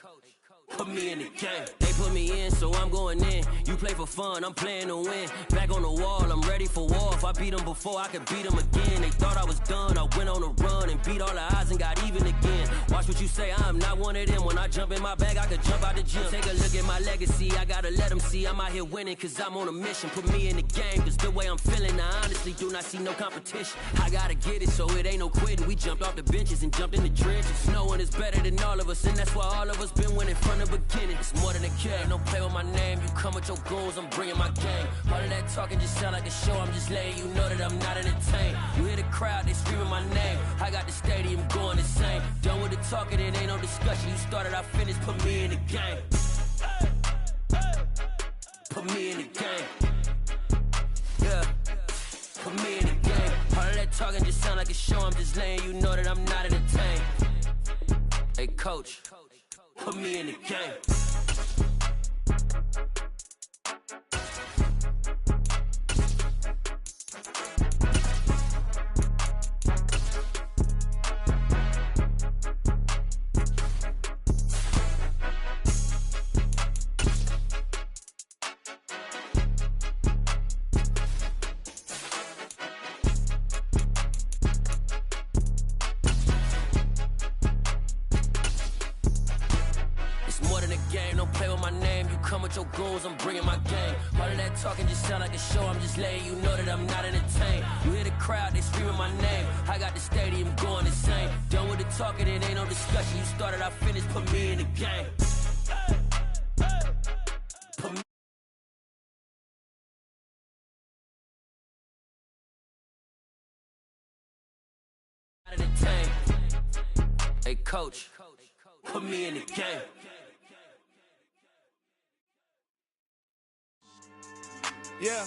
Put me in the game. They put me in, so I'm going in. You play for fun, I'm playing to win. Back on the wall, I'm ready for war. If I beat them before, I could beat them again. They thought I was done, I went on a run and beat all the odds and got even again. Watch what you say, I'm not one of them. When I jump in my bag, I could jump out the gym. Take a look at my legacy, I gotta let them see I'm out here winning, cause I'm on a mission. Put me in the game, cause the way I'm feeling, I honestly do not see no competition. I gotta get it, so it ain't no quitting. We jumped off the benches and jumped in the trenches. No one is better than all of us, and that's why all of us been winning from the beginning. It's more than a game, don't play with my name. You come with your goons, I'm bringing my game. All of that talking just sound like a show, I'm just letting you know that I'm not entertained. You hear the crowd, they screaming my name. I got the stadium going insane. Done with the talking, it ain't no discussion. You started, I finished, put me in the game. Put me in the game. Yeah, put me in the game. All of that talking just sound like a show, I'm just letting you know that I'm not entertained. Hey, coach. Put me in the game. Your goons, I'm bringing my game. All of that talking just sound like a show, I'm just letting you know that I'm not entertained. You hear the crowd, they screaming my name. I got the stadium going insane. Done with the talking, it ain't no discussion. You started, I finished, put me in the game. Put me not entertained. Hey, coach, put me in the game. Yeah.